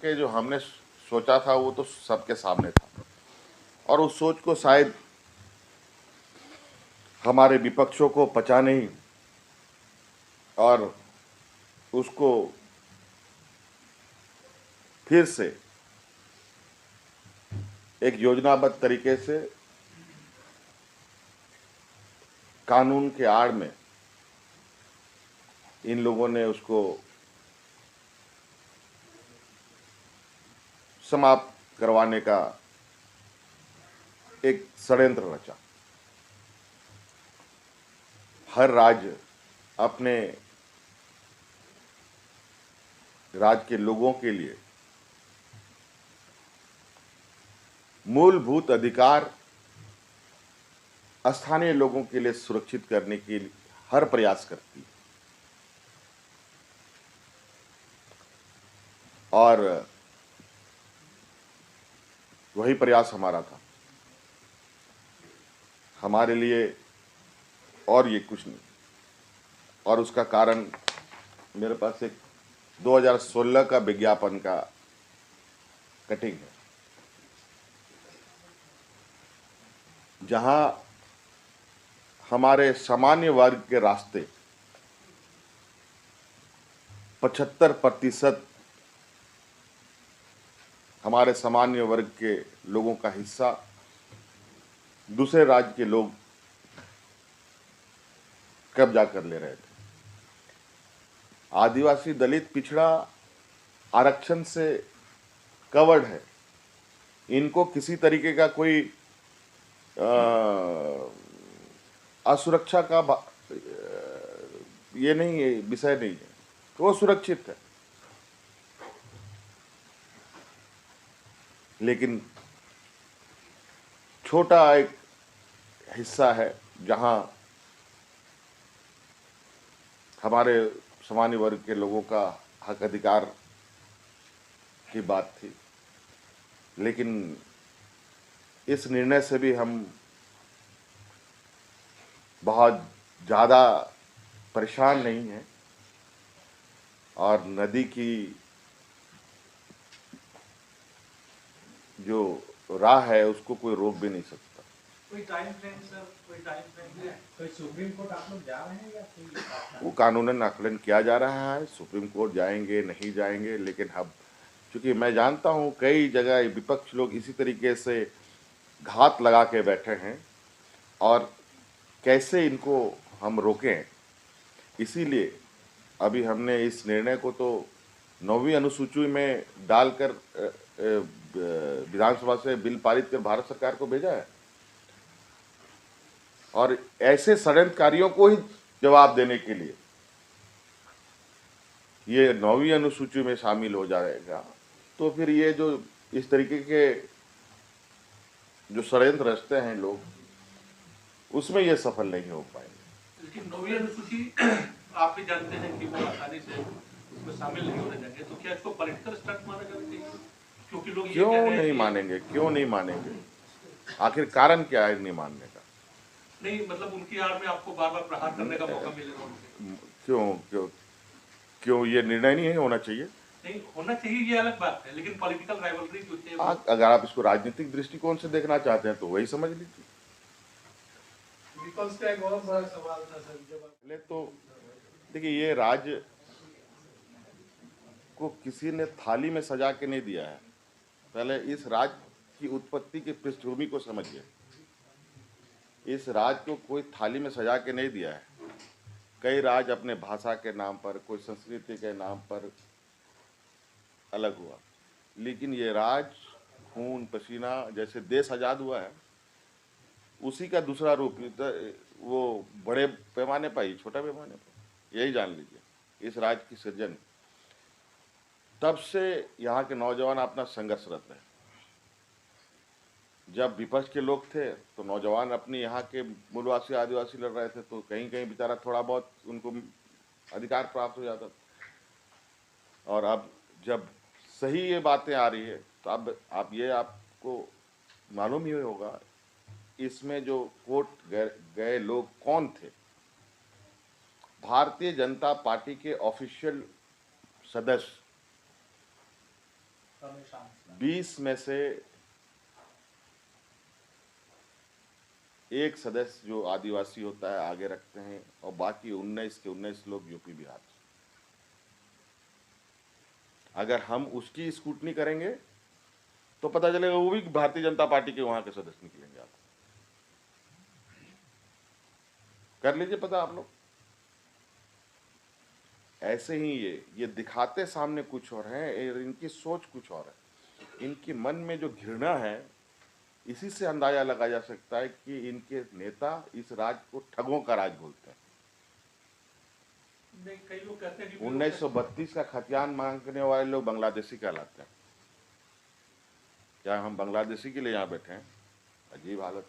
के जो हमने सोचा था वो तो सबके सामने था, और उस सोच को शायद हमारे विपक्षों को पचा नहीं, और उसको फिर से एक योजनाबद्ध तरीके से कानून के आड़ में इन लोगों ने उसको समाप्त करवाने का एक षड्यंत्र रचा। हर राज्य अपने राज्य के लोगों के लिए मूलभूत अधिकार स्थानीय लोगों के लिए सुरक्षित करने के लिए हर प्रयास करती है, और वही प्रयास हमारा था। हमारे लिए और ये कुछ नहीं, और उसका कारण मेरे पास एक 2016 का विज्ञापन का कटिंग है, जहां हमारे सामान्य वर्ग के रास्ते 75% हमारे सामान्य वर्ग के लोगों का हिस्सा दूसरे राज्य के लोग कब्जा कर ले रहे थे। आदिवासी, दलित, पिछड़ा आरक्षण से कवर्ड है। इनको किसी तरीके का कोई असुरक्षा का ये नहीं है, विषय नहीं है, तो वो सुरक्षित है। लेकिन छोटा एक हिस्सा है जहां हमारे सामान्य वर्ग के लोगों का हक अधिकार की बात थी। लेकिन इस निर्णय से भी हम बहुत ज़्यादा परेशान नहीं हैं, और नदी की जो राह है उसको कोई रोक भी नहीं सकता। कोई टाइम फ्रेम सर, कोई टाइम फ्रेम है? कोई सुप्रीम कोर्ट आप लोग जा रहे हैं या कोई? वो कानूनन आकलन किया जा रहा है, सुप्रीम कोर्ट जाएंगे नहीं जाएंगे, लेकिन अब चूंकि मैं जानता हूं कई जगह विपक्ष लोग इसी तरीके से घात लगा के बैठे हैं, और कैसे इनको हम रोकें, इसीलिए अभी हमने इस निर्णय को तो 9वीं अनुसूची में डालकर विधानसभा से बिल पारित कर भारत सरकार को भेजा है, और ऐसे षड्यंत्रकारियों को ही जवाब देने के लिए ये 9वीं अनुसूची में शामिल हो जाएगा। तो फिर ये जो इस तरीके के जो षड्यंत्र रचते हैं लोग, उसमें ये सफल नहीं हो पाएंगे। लेकिन 9वीं अनुसूची आप भी जानते हैं कि वो आसानी से उसमें शामिल नहीं होने देंगे, तो क्या इसको पॉलिटिकल स्टंट माना जाना चाहिए? क्योंकि लोग क्यों नहीं मानेंगे, क्यों नहीं मानेंगे? आखिर कारण क्या है नहीं मानने का? नहीं, मतलब उनकी आड़ में आपको बार बार प्रहार करने का मौका मिलेगा उनसे। क्यों क्यों क्यों ये निर्णय नहीं होना चाहिए? नहीं होना चाहिए, ये अलग बात है, लेकिन पॉलिटिकल राइवलरी जो है, अगर आप इसको राजनीतिक दृष्टिकोण से देखना चाहते हैं तो वही समझ लीजिए। विपक्ष का एक और बड़ा सवाल था सर, जब पहले तो देखिए, ये राज्य को किसी ने थाली में सजा के नहीं दिया है। पहले इस राज्य की उत्पत्ति की पृष्ठभूमि को समझिए। इस राज्य को कोई थाली में सजा के नहीं दिया है। कई राज्य अपने भाषा के नाम पर, कोई संस्कृति के नाम पर अलग हुआ, लेकिन ये राज्य खून पसीना, जैसे देश आज़ाद हुआ है उसी का दूसरा रूप, वो बड़े पैमाने पर ही छोटा पैमाने पर, यही जान लीजिए इस राज्य की सृजन। तब से यहाँ के नौजवान अपना संघर्षरत है। जब विपक्ष के लोग थे तो नौजवान अपने यहाँ के मूलवासी आदिवासी लड़ रहे थे, तो कहीं कहीं बेचारा थोड़ा बहुत उनको अधिकार प्राप्त हो जाता था। और अब जब सही ये बातें आ रही है तो अब आपको मालूम ही होगा इसमें जो कोर्ट गए लोग कौन थे। भारतीय जनता पार्टी के ऑफिशियल सदस्य 20 में से एक सदस्य जो आदिवासी होता है आगे रखते हैं और बाकी 19 के 19 लोग यूपी बिहार से। अगर हम उसकी स्क्रूटनी करेंगे तो पता चलेगा वो भी भारतीय जनता पार्टी के वहां के सदस्य निकलेंगे। आप कर लीजिए पता आप लोग। ऐसे ही ये दिखाते सामने कुछ और है, इनकी सोच कुछ और है। इनके मन में जो घृणा है, इसी से अंदाजा लगाया जा सकता है कि इनके नेता इस राज को ठगों का राज बोलते हैं। कई लोग कहते हैं कि 1932 का खतियान मांगने वाले लोग बांग्लादेशी कहलाते हैं। क्या हम बांग्लादेशी के लिए यहाँ बैठे हैं? अजीब हालत।